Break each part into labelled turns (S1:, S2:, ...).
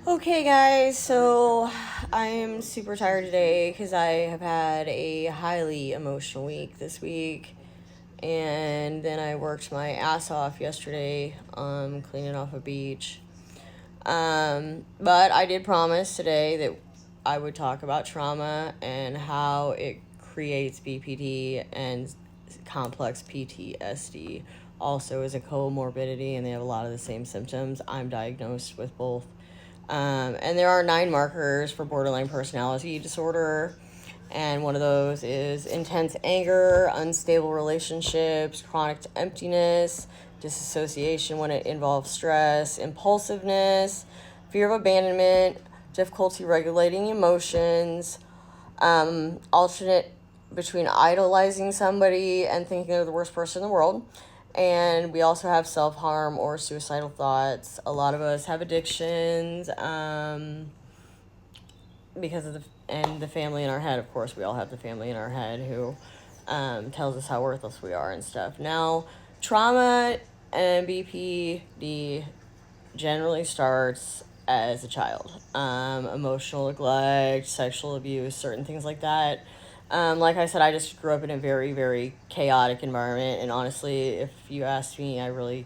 S1: Okay, guys, so I am super tired today because I have had a highly emotional week this week. And then I worked my ass off yesterday cleaning off a beach. But I did promise today that I would talk about trauma and how it creates BPD and complex PTSD also is a comorbidity, and they have a lot of the same symptoms. I'm diagnosed with both. And there are 9 markers for borderline personality disorder. And one of those is intense anger, unstable relationships, chronic emptiness, disassociation when it involves stress, impulsiveness, fear of abandonment, difficulty regulating emotions, alternate between idolizing somebody and thinking they're the worst person in the world. And we also have self-harm or suicidal thoughts. A lot of us have addictions because of the family in our head. Of course, we all have the family in our head who tells us how worthless we are and stuff. Now, trauma and BPD generally starts as a child. Emotional neglect, sexual abuse, certain things like that. Like I said, I just grew up in a very, very chaotic environment. And honestly, if you ask me, I really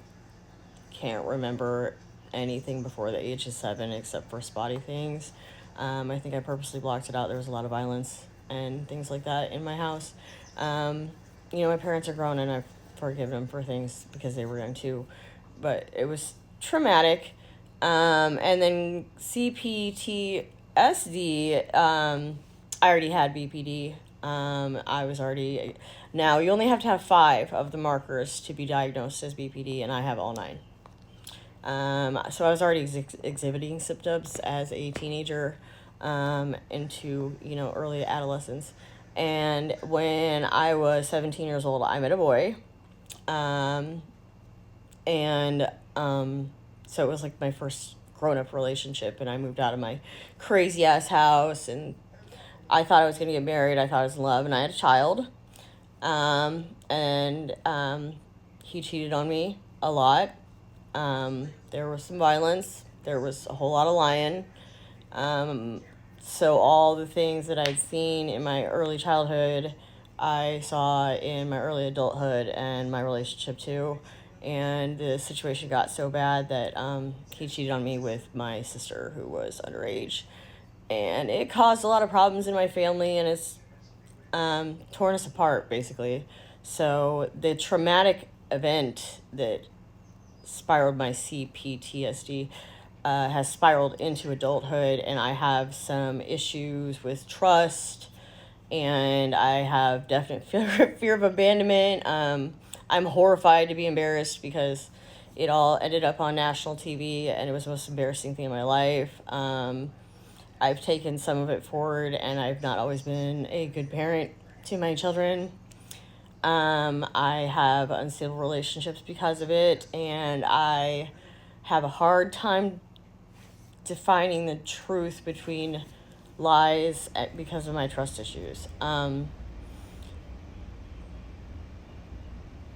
S1: can't remember anything before the age of 7 except for spotty things. I think I purposely blocked it out. There was a lot of violence and things like that in my house. My parents are grown and I've forgiven them for things because they were young too. But it was traumatic. And then CPTSD, I already had BPD. I was already. Now, you only have to have 5 of the markers to be diagnosed as BPD, and I have all 9. So I was already exhibiting symptoms as a teenager into, early adolescence. And when I was 17 years old, I met a boy. So it was like my first grown-up relationship, and I moved out of my crazy-ass house, and I thought I was going to get married. I thought I was in love, and I had a child. He cheated on me a lot. There was some violence. There was a whole lot of lying. So all the things that I'd seen in my early childhood, I saw in my early adulthood and my relationship too. And the situation got so bad that he cheated on me with my sister, who was underage. And it caused a lot of problems in my family, and it's torn us apart, basically. So the traumatic event that spiraled my CPTSD has spiraled into adulthood, and I have some issues with trust, and I have definite fear of abandonment. I'm horrified to be embarrassed because it all ended up on national TV, and it was the most embarrassing thing in my life. I've taken some of it forward, and I've not always been a good parent to my children. I have unstable relationships because of it, and I have a hard time defining the truth between lies because of my trust issues.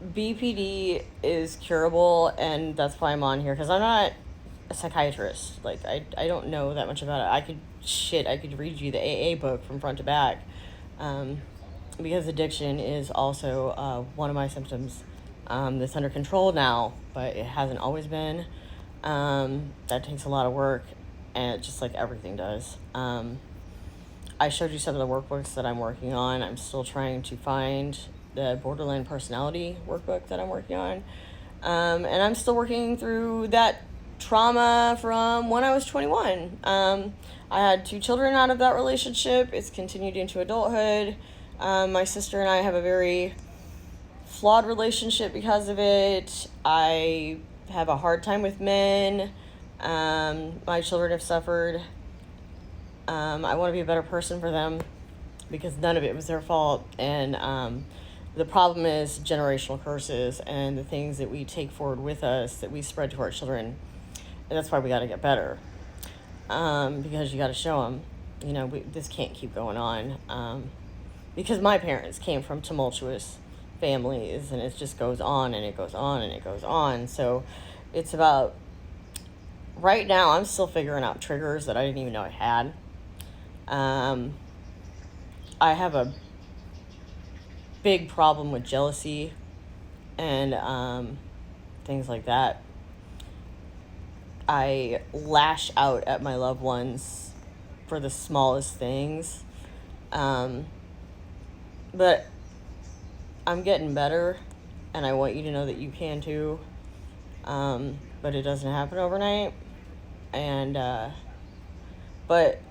S1: BPD is curable, and that's why I'm on here, because I'm not a psychiatrist. Like, I don't know that much about it. I could read you the AA book from front to back. Because addiction is also one of my symptoms that's under control now, but it hasn't always been. That takes a lot of work, and just like everything does. I showed you some of the workbooks that I'm working on. I'm still trying to find the borderline personality workbook that I'm working on. And I'm still working through that trauma from when I was 21. I had 2 children out of that relationship. It's continued into adulthood. My sister and I have a very flawed relationship because of it. I have a hard time with men. My children have suffered. I want to be a better person for them because none of it was their fault. And the problem is generational curses and the things that we take forward with us that we spread to our children. And that's why we got to get better. Because you got to show them, this can't keep going on. Because my parents came from tumultuous families, and it just goes on and it goes on and it goes on. So It's about, right now, I'm still figuring out triggers that I didn't even know I had. I have a big problem with jealousy and things like that. I lash out at my loved ones for the smallest things. But I'm getting better, and I want you to know that you can too. But it doesn't happen overnight. And, but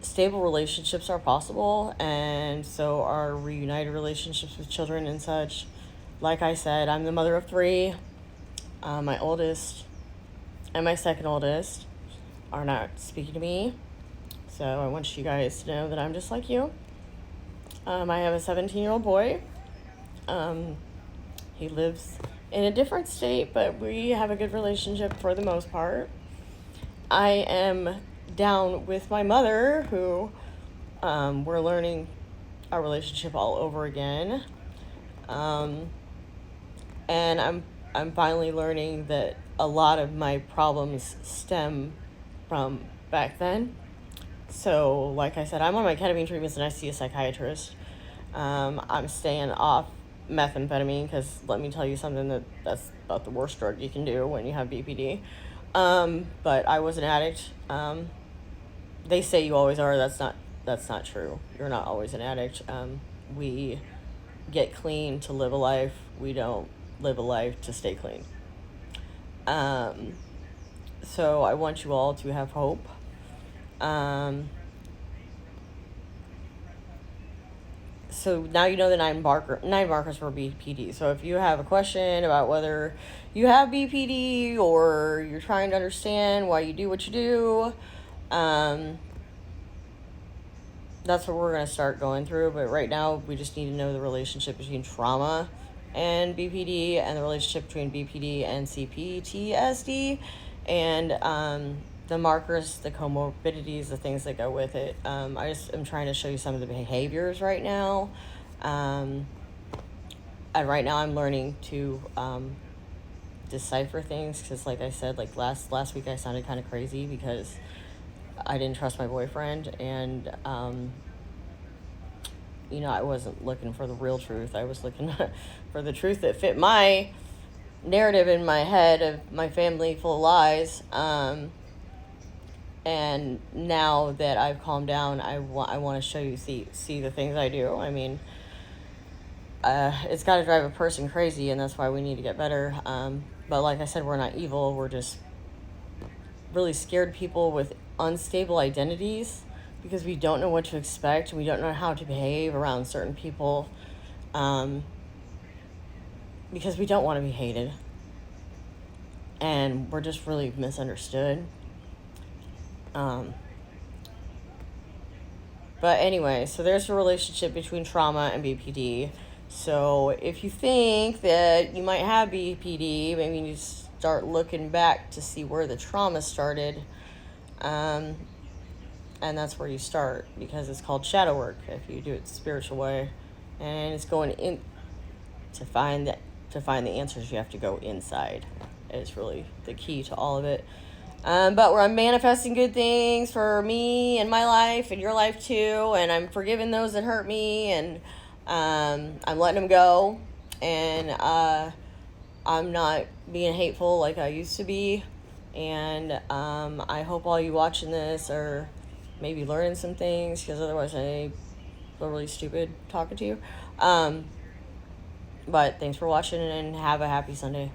S1: stable relationships are possible, and so are reunited relationships with children and such. Like I said, I'm the mother of 3. My oldest and my second oldest are not speaking to me, so I want you guys to know that I'm just like you. I have a 17-year-old boy. He lives in a different state, but we have a good relationship for the most part. I am down with my mother, who we're learning our relationship all over again. And I'm finally learning that a lot of my problems stem from back then. So, like I said, I'm on my ketamine treatments and I see a psychiatrist. I'm staying off methamphetamine because let me tell you something, that's about the worst drug you can do when you have BPD. But I was an addict. They say you always are. That's not true. You're not always an addict. We get clean to live a life. We don't live a life to stay clean. So I want you all to have hope. So now you know the 9 markers for BPD. So if you have a question about whether you have BPD or you're trying to understand why you do what you do, that's what we're going to start going through. But right now, we just need to know the relationship between trauma and BPD, and the relationship between BPD and CPTSD, and the markers, the comorbidities, the things that go with it. I just am trying to show you some of the behaviors right now. And right now I'm learning to decipher things, because like I said, like last week I sounded kind of crazy because I didn't trust my boyfriend, and I wasn't looking for the real truth. I was looking for the truth that fit my narrative in my head of my family full of lies. And now that I've calmed down, I want to show you, see the things I do. I mean, it's got to drive a person crazy, and that's why we need to get better. But like I said, we're not evil. We're just really scared people with unstable identities, because we don't know what to expect, and we don't know how to behave around certain people, because we don't want to be hated, and we're just really misunderstood. But anyway, so there's a relationship between trauma and BPD. So if you think that you might have BPD, maybe you start looking back to see where the trauma started. And that's where you start, because it's called shadow work if you do it the spiritual way. And it's going in to find the answers. You have to go inside. It's really the key to all of it. But where I'm manifesting good things for me and my life and your life too, and I'm forgiving those that hurt me, and I'm letting them go, and I'm not being hateful like I used to be, and I hope all you watching this are maybe learning some things, because otherwise I feel really stupid talking to you. But thanks for watching, and have a happy Sunday.